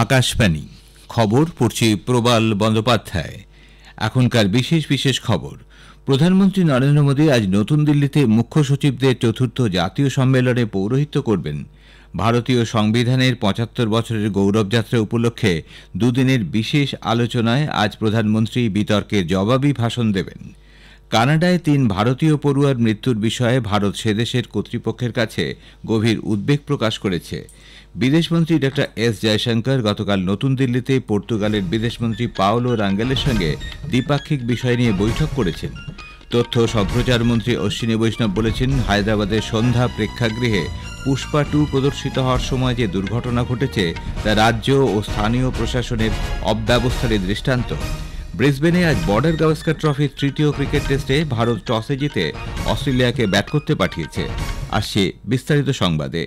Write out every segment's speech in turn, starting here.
আকাশবাণী খবর পড়ছি প্রবাল বন্দ্যোপাধ্যায়। এখনকার বিশেষ বিশেষ খবর। প্রধানমন্ত্রী নরেন্দ্র মোদী আজ নতুন দিল্লিতে মুখ্য সচিবদের চতুর্থ জাতীয় সম্মেলনে পৌরোহিত্য করবেন। ভারতীয় সংবিধানের ৭৫ বছরের গৌরবযাত্রা উপলক্ষে দুদিনের বিশেষ আলোচনায় আজ প্রধানমন্ত্রী বিতর্কের জবাবি ভাষণ দেবেন। কানাডায় ৩ ভারতীয় পড়ুয়ার মৃত্যুর বিষয়ে ভারত সেদেশের কর্তৃপক্ষের কাছে গভীর উদ্বেগ প্রকাশ করেছে। বিদেশমন্ত্রী ড এস জয়শঙ্কর গতকাল নতুন দিল্লিতে পর্তুগালের বিদেশমন্ত্রী পাওলো রাঙ্গেলের সঙ্গে দ্বিপাক্ষিক বিষয় নিয়ে বৈঠক করেছেন। তথ্য সম্প্রচার মন্ত্রী অশ্বিনী বৈষ্ণব বলেছেন, হায়দ্রাবাদের সন্ধ্যা প্রেক্ষাগৃহে পুষ্পা 2 প্রদর্শিত হওয়ার সময় যে দুর্ঘটনা ঘটেছে তা রাজ্য ও স্থানীয় প্রশাসনের অব্যবস্থার দৃষ্টান্ত। ব্রিসবেনে আজ বর্ডার গাভাস্কার ট্রফির তৃতীয় ক্রিকেট টেস্টে ভারত টসে জিতে অস্ট্রেলিয়াকে ব্যাট করতে পাঠিয়েছে। আসছে বিস্তারিত সংবাদে।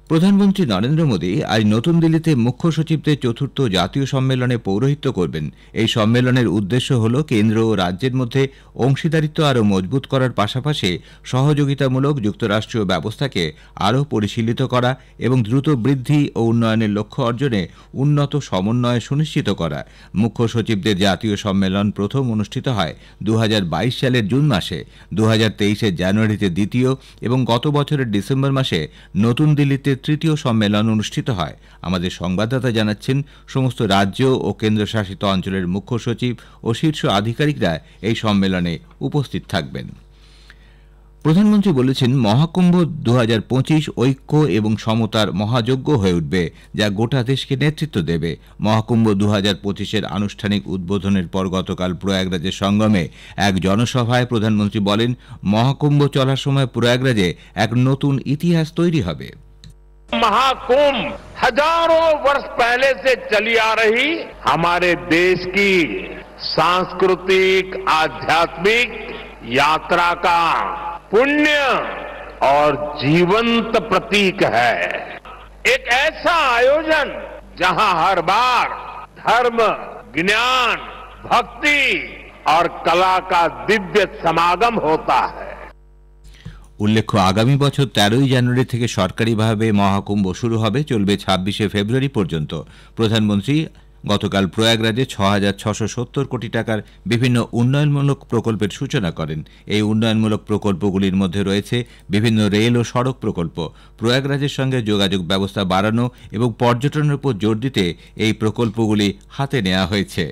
প্রধানমন্ত্রী নরেন্দ্র মোদী আজ নতুন দিল্লিতে মুখ্য সচিবদের চতুর্থ জাতীয় সম্মেলনে পৌরোহিত্য করবেন। এই সম্মেলনের উদ্দেশ্য হল কেন্দ্র ও রাজ্যের মধ্যে অংশীদারিত্ব আরও মজবুত করার পাশাপাশি সহযোগিতামূলক যুক্তরাষ্ট্রীয় ব্যবস্থাকে আরও পরিশীলিত করা এবং দ্রুত বৃদ্ধি ও উন্নয়নের লক্ষ্য অর্জনে উন্নত সমন্বয় সুনিশ্চিত করা। মুখ্য সচিবদের জাতীয় সম্মেলন প্রথম অনুষ্ঠিত হয় 2022 সালের জুন মাসে, 2023 জানুয়ারিতে দ্বিতীয় এবং গত বছরের ডিসেম্বর মাসে নতুন দিল্লিতে তৃতীয় সম্মেলন অনুষ্ঠিত হয়। আমাদের সংবাদদাতা জানাচ্ছেন, সমস্ত রাজ্য ও কেন্দ্রশাসিত অঞ্চলের মুখ্য সচিব ও শীর্ষ আধিকারিকরা এই সম্মেলনে উপস্থিত থাকবেন। প্রধানমন্ত্রী বলেছেন, মহাকুম্ভ 2025 ঐক্য এবং সমতার মহাযজ্ঞ হয়ে উঠবে, যা গোটা দেশকে নেতৃত্ব দেবে। মহাকুম্ভ 2025-এর আনুষ্ঠানিক উদ্বোধনের পর গতকাল প্রয়াগরাজের সঙ্গমে এক জনসভায় প্রধানমন্ত্রী বলেন, মহাকুম্ভ চলার সময় প্রয়াগরাজে এক নতুন ইতিহাস তৈরি হবে। महाकुंभ हजारों वर्ष पहले से चली आ रही हमारे देश की सांस्कृतिक आध्यात्मिक यात्रा का पुण्य और जीवंत प्रतीक है। एक ऐसा आयोजन जहां हर बार धर्म, ज्ञान, भक्ति और कला का दिव्य समागम होता है। উল্লেখ্য, আগামী বছর 13 জানুয়ারি থেকে সরকারিভাবে মহাকুম্ভ শুরু হবে, চলবে 26 ফেব্রুয়ারি পর্যন্ত। প্রধানমন্ত্রী গতকাল প্রয়াগরাজে 6,670 কোটি টাকার বিভিন্ন উন্নয়নমূলক প্রকল্পের সূচনা করেন। এই উন্নয়নমূলক প্রকল্পগুলির মধ্যে রয়েছে বিভিন্ন রেল ও সড়ক প্রকল্প। প্রয়াগরাজের সঙ্গে যোগাযোগ ব্যবস্থা বাড়ানো এবং পর্যটনের উপর জোর দিতে এই প্রকল্পগুলি হাতে নেওয়া হয়েছে।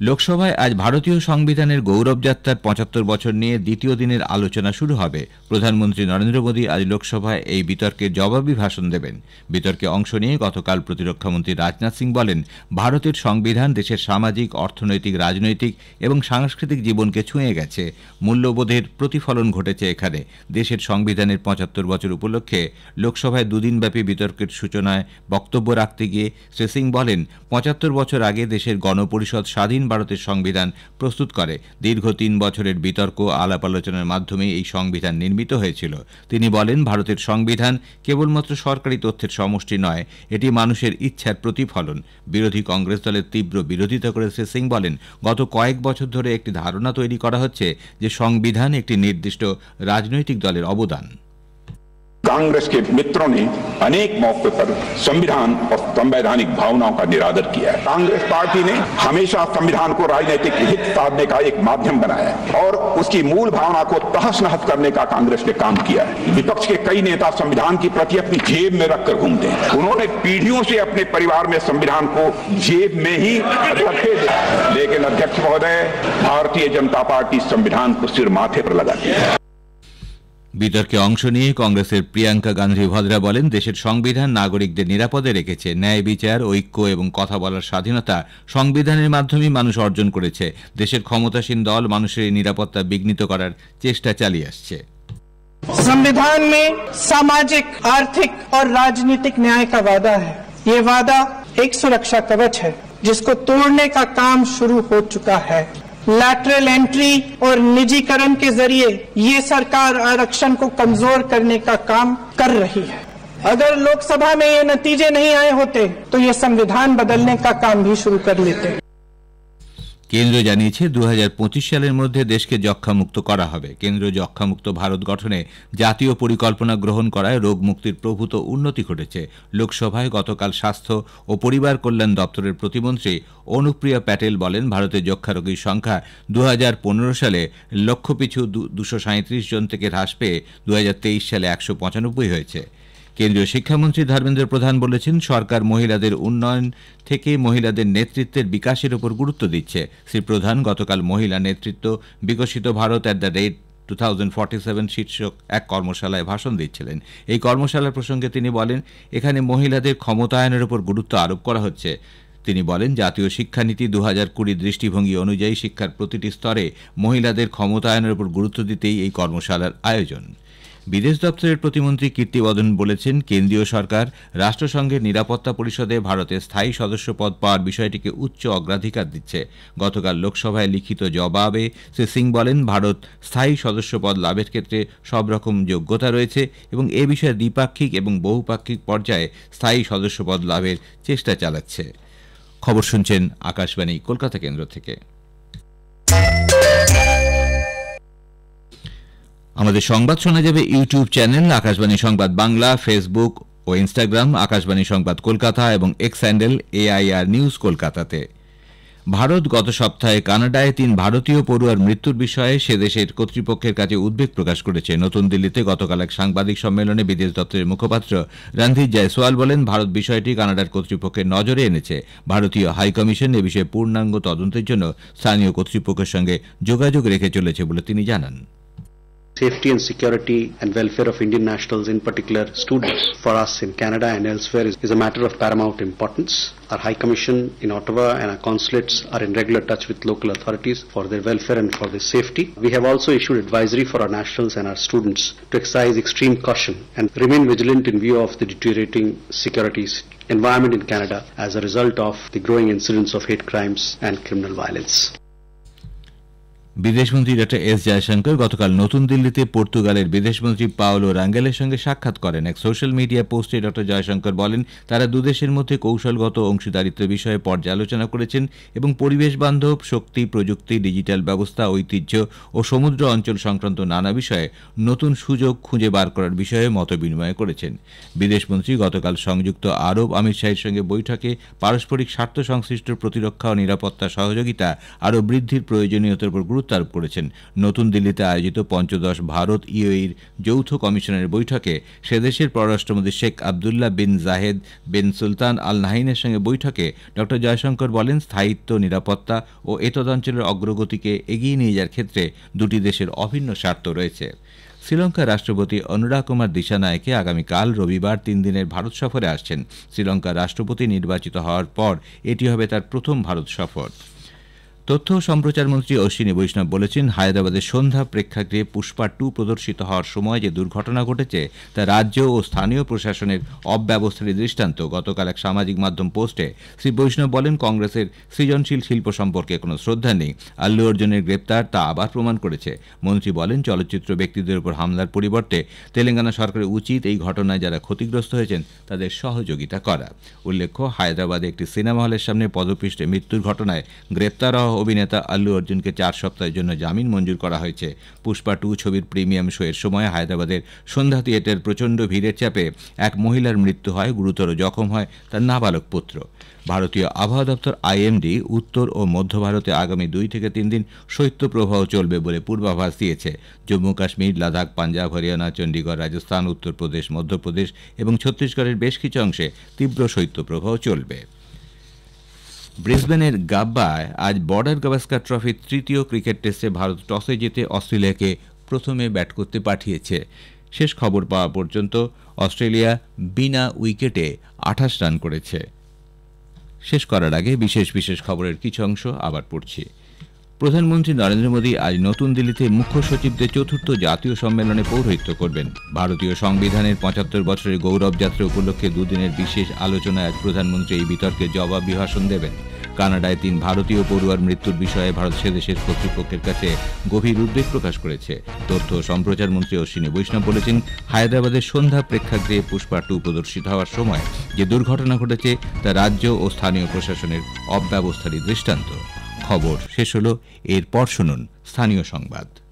লোকসভায় আজ ভারতীয় সংবিধানের গৌরবযাত্রার ৭৫ বছর নিয়ে দ্বিতীয় দিনের আলোচনা শুরু হবে। প্রধানমন্ত্রী নরেন্দ্র মোদী আজ লোকসভায় এই বিতর্কের জবাবি ভাষণ দেবেন। বিতর্কে অংশ নিয়ে গতকাল প্রতিরক্ষামন্ত্রী রাজনাথ সিং বলেন, ভারতের সংবিধান দেশের সামাজিক, অর্থনৈতিক, রাজনৈতিক এবং সাংস্কৃতিক জীবনকে ছুঁয়ে গেছে। মূল্যবোধের প্রতিফলন ঘটেছে এখানে। দেশের সংবিধানের ৭৫ বছর উপলক্ষে লোকসভায় দুদিনব্যাপী বিতর্কের সূচনায় বক্তব্য রাখতে গিয়ে শ্রী সিং বলেন, ৭৫ বছর আগে দেশের গণপরিষদ স্বাধীন ভারতের সংবিধান প্রস্তুত করে। দীর্ঘ 3 বছরের বিতর্ক আলাপ আলোচনার মাধ্যমে এই সংবিধান নির্মিত হয়েছিল। তিনি বলেন, ভারতের সংবিধান কেবলমাত্র সরকারি তথ্যের সমষ্টি নয়, এটি মানুষের ইচ্ছার প্রতিফলন। বিরোধী কংগ্রেস দলের তীব্র বিরোধিতা করে শ্রী সিং বলেন, গত কয়েক বছর ধরে একটি ধারণা তৈরি করা হচ্ছে যে সংবিধান একটি নির্দিষ্ট রাজনৈতিক দলের অবদান। कांग्रेस के मित्रों ने अनेक मौके पर संविधान और संवैधानिक भावनाओं का निरादर किया है। कांग्रेस पार्टी ने हमेशा संविधान को राजनीतिक हित साधने का एक माध्यम बनाया है और उसकी मूल भावना को तहस नहस करने का कांग्रेस ने काम किया है। विपक्ष के कई नेता संविधान की प्रति अपनी जेब में रखकर घूमते हैं। उन्होंने पीढ़ियों से अपने परिवार में संविधान को जेब में ही रखे, लेकिन अध्यक्ष महोदय, भारतीय जनता पार्टी संविधान को सिर माथे पर लगाती है। বিতর্কে অংশ নিয়ে কংগ্রেসের প্রিয়াঙ্কা গান্ধী ভদ্রা বলেন, দেশের সংবিধান নাগরিকদের নিরাপদে রেখেছে। ন্যায় বিচার, ঐক্য এবং কথা বলার স্বাধীনতা সংবিধানের মাধ্যমে মানুষ অর্জন করেছে। দেশের ক্ষমতাসীন দল মানুষের এই নিরাপত্তা বিঘ্নিত করার চেষ্টা চালিয়ে আসছে। संविधान में सामाजिक, आर्थिक और राजनीतिक न्याय का वादा है। ये वादा एक सुरक्षा कवच है जिसको तोड़ने का काम शुरू हो चुका है। लैटरल एंट्री और निजीकरण के जरिए ये सरकार आरक्षण को कमजोर करने का काम कर रही है। अगर लोकसभा में ये नतीजे नहीं आए होते तो ये संविधान बदलने का काम भी शुरू कर लेते। কেন্দ্র জানিয়েছে 2025 সালের মধ্যে দেশকে যক্ষ্মামুক্ত করা হবে। কেন্দ্র যক্ষ্মামুক্ত ভারত গঠনে জাতীয় পরিকল্পনা গ্রহণ করায় রোগ মুক্তির প্রভূত উন্নতি ঘটেছে। লোকসভায় গতকাল স্বাস্থ্য ও পরিবার কল্যাণ দপ্তরের প্রতিমন্ত্রী অনুপ্রিয়া প্যাটেল বলেন, ভারতে যক্ষ্মা রোগীর সংখ্যা 2015 সালে লক্ষপিছু 237 জন থেকে হ্রাস পেয়ে 2023 সালে 195 হয়েছে। কেন্দ্রীয় শিক্ষামন্ত্রী ধর্মেন্দ্র প্রধান বলেছেন, সরকার মহিলাদের উন্নয়ন থেকে মহিলাদের নেতৃত্বের বিকাশের উপর গুরুত্ব দিচ্ছে। শ্রী প্রধান গতকাল মহিলা নেতৃত্ব বিকশিত ভারত @2047 শীর্ষক এক কর্মশালায় ভাষণ দিচ্ছিলেন। এই কর্মশালার প্রসঙ্গে তিনি বলেন, এখানে মহিলাদের ক্ষমতায়নের উপর গুরুত্ব আরোপ করা হচ্ছে। তিনি বলেন, জাতীয় শিক্ষানীতি 2020 দৃষ্টিভঙ্গি অনুযায়ী শিক্ষার প্রতিটি স্তরে মহিলাদের ক্ষমতায়নের উপর গুরুত্ব দিতেই এই কর্মশালার আয়োজন। বিদেশ দপ্তরের প্রতিমন্ত্রী কীর্তিবর্ধন বলেছেন, কেন্দ্রীয় সরকার রাষ্ট্রসংঘের নিরাপত্তা পরিষদে ভারতের স্থায়ী সদস্য পদ পাওয়ার বিষয়টিকে উচ্চ অগ্রাধিকার দিচ্ছে। গতকাল লোকসভায় লিখিত জবাবে শ্রী সিং বলেন, ভারত স্থায়ী সদস্য পদ লাভের ক্ষেত্রে সব রকম যোগ্যতা রয়েছে এবং এ বিষয়ে দ্বিপাক্ষিক এবং বহুপাক্ষিক পর্যায়ে স্থায়ী সদস্য পদ লাভের চেষ্টা চালাচ্ছে। খবর শুনছেন আকাশবাণী কলকাতা কেন্দ্র থেকে। আমাদের সংবাদ শোনা যাবে ইউটিউব চ্যানেল আকাশবাণী সংবাদ বাংলা, ফেসবুক ও ইনস্টাগ্রাম আকাশবাণী সংবাদ কলকাতা এবং এক্স হ্যান্ডেল AIR নিউজ কলকাতাতে। ভারত গত সপ্তাহে কানাডায় 3 ভারতীয় পড়ুয়ার মৃত্যুর বিষয়ে সে দেশের কর্তৃপক্ষের কাছে উদ্বেগ প্রকাশ করেছে। নতুন দিল্লিতে গতকাল এক সাংবাদিক সম্মেলনে বিদেশ দপ্তরের মুখপাত্র রণধীর জয়সওয়াল বলেন, ভারত বিষয়টি কানাডার কর্তৃপক্ষের নজরে এনেছে। ভারতীয় হাইকমিশন এ বিষয়ে পূর্ণাঙ্গ তদন্তের জন্য স্থানীয় কর্তৃপক্ষের সঙ্গে যোগাযোগ রেখে চলেছে বলে তিনি জানান। Safety and security and welfare of Indian nationals, in particular students, for us in Canada and elsewhere is a matter of paramount importance. Our High Commission in Ottawa and our consulates are in regular touch with local authorities for their welfare and for their safety. We have also issued advisory for our nationals and our students to exercise extreme caution and remain vigilant in view of the deteriorating security environment in Canada as a result of the growing incidence of hate crimes and criminal violence. বিদেশমন্ত্রী doctor S Jaishankar গতকাল নতুন দিল্লিতে পর্তুগালের বিদেশমন্ত্রী Paulo রাঙ্গেলের সঙ্গে সাক্ষাৎ করেন। এক সোশ্যাল মিডিয়া পোস্টে ডক্টর জয়শঙ্কর বলেন, তারা দুদেশের মধ্যে কৌশলগত অংশীদারিত্ব বিষয়ে পর্যালোচনা করেছেন এবং পরিবেশ বান্ধব শক্তি, প্রযুক্তি, ডিজিটাল ব্যবস্থা, ঐতিহ্য ও সমুদ্র অঞ্চল সংক্রান্ত নানা বিষয়ে নতুন সুযোগ খুঁজে বার করার বিষয়ে মতবিনিময় করেছেন। বিদেশমন্ত্রী গতকাল সংযুক্ত আরব আমিরশাহীর সঙ্গে বৈঠকে পারস্পরিক স্বার্থ সংশ্লিষ্ট প্রতিরক্ষা ও নিরাপত্তা সহযোগিতা আরও বৃদ্ধির প্রয়োজনীয়তার উপর গুরুত্ব আরোপ করেছেন। নতুন দিল্লিতে আয়োজিত পঞ্চদশ ভারত ইউএইর যৌথ কমিশনের বৈঠকে সে দেশের পররাষ্ট্রমন্ত্রী শেখ আবদুল্লাহ বিন জাহেদ বিন সুলতান আল নাহিনের সঙ্গে বৈঠকে ডক্টর জয়শঙ্কর বলেন, স্থায়িত্ব, নিরাপত্তা ও এতদাঞ্চলের অগ্রগতিকে এগিয়ে নিয়ে যাওয়ার ক্ষেত্রে দুটি দেশের অভিন্ন স্বার্থ রয়েছে। শ্রীলঙ্কার রাষ্ট্রপতি অনুরা কুমার দিশানায়কে আগামীকাল রবিবার 3 দিনের ভারত সফরে আসছেন। শ্রীলঙ্কার রাষ্ট্রপতি নির্বাচিত হওয়ার পর এটি হবে তার প্রথম ভারত সফর। তথ্য ও সম্প্রচার মন্ত্রী অশ্বিনী বৈষ্ণব বলেছেন, হায়দ্রাবাদের সন্ধ্যা প্রেক্ষাগৃহে পুষ্পা 2 প্রদর্শিত হওয়ার সময় যে দুর্ঘটনা ঘটেছে তা রাজ্য ও স্থানীয় প্রশাসনের অব্যবস্থারই দৃষ্টান্ত। গতকাল এক সামাজিক মাধ্যম পোস্টে শ্রী বৈষ্ণব বলেন, কংগ্রেসের সৃজনশীল শিল্প সম্পর্কে কোনো শ্রদ্ধা নেই। আল্লু অর্জুনের গ্রেপ্তার তা আবার প্রমাণ করেছে। মন্ত্রী বলেন, চলচ্চিত্র ব্যক্তিদের উপর হামলার পরিবর্তে তেলেঙ্গানা সরকারের উচিত এই ঘটনায় যারা ক্ষতিগ্রস্ত হয়েছেন তাদের সহযোগিতা করা। উল্লেখ্য, হায়দ্রাবাদে একটি সিনেমা হলের সামনে পদপৃষ্ঠে মৃত্যুর ঘটনায় গ্রেপ্তার অভিনেতা আল্লু অর্জুনকে 4 সপ্তাহের জন্য জামিন মঞ্জুর করা হয়েছে। পুষ্পা 2 ছবির প্রিমিয়াম শো এর সময় হায়দ্রাবাদের সন্ধ্যা থিয়েটার প্রচণ্ড ভিড়ের চাপে এক মহিলার মৃত্যু হয়, গুরুতর জখম হয় তার নাবালক পুত্র। ভারতীয় আবহাওয়া দপ্তর IMD উত্তর ও মধ্য ভারতে আগামী 2 থেকে 3 দিন শৈত্যপ্রবাহ চলবে বলে পূর্বাভাস দিয়েছে। জম্মু কাশ্মীর, লাদাখ, পাঞ্জাব, হরিয়ানা, চণ্ডীগড়, রাজস্থান, উত্তরপ্রদেশ, মধ্যপ্রদেশ এবং ছত্তিশগড়ের বেশ কিছু অংশে তীব্র শৈত্যপ্রবাহ চলবে। ব্রিসবেনের গাব্বায় আজ বর্ডার গাভাস্কার ট্রফির 3য় ক্রিকেট টেস্টে ভারত টসে জিতে অস্ট্রেলিয়াকে প্রথমে ব্যাট করতে পাঠিয়েছে। শেষ খবর পাওয়া পর্যন্ত অস্ট্রেলিয়া বিনা উইকেটে 28 রান করেছে। শেষ করার আগে বিশেষ বিশেষ খবরের কিছু অংশ আবার পড়ছি। প্রধানমন্ত্রী নরেন্দ্র মোদী আজ নতুন দিল্লিতে মুখ্য সচিবদের 4র্থ জাতীয় সম্মেলনে পৌরোহিত্য করবেন। ভারতীয় সংবিধানের 75 বছরের গৌরব যাত্রা উপলক্ষে 2 দিনের বিশেষ আলোচনায় আজ প্রধানমন্ত্রী এই বিতর্কে জবাবি ভাষণ দেবেন। কানাডায় 3 ভারতীয় পড়ুয়ার মৃত্যুর বিষয়ে ভারত সে দেশের কর্তৃপক্ষের কাছে গভীর উদ্বেগ প্রকাশ করেছে। তথ্য ও সম্প্রচার মন্ত্রী অশ্বিনী বৈষ্ণব বলেছেন, হায়দ্রাবাদের সন্ধ্যা প্রেক্ষাগৃহে পুষ্পা 2 প্রদর্শিত হওয়ার সময় যে দুর্ঘটনা ঘটেছে তা রাজ্য ও স্থানীয় প্রশাসনের অব্যবস্থারই দৃষ্টান্ত। খবর শেষ হলো। এরপর শুনুন স্থানীয় সংবাদ।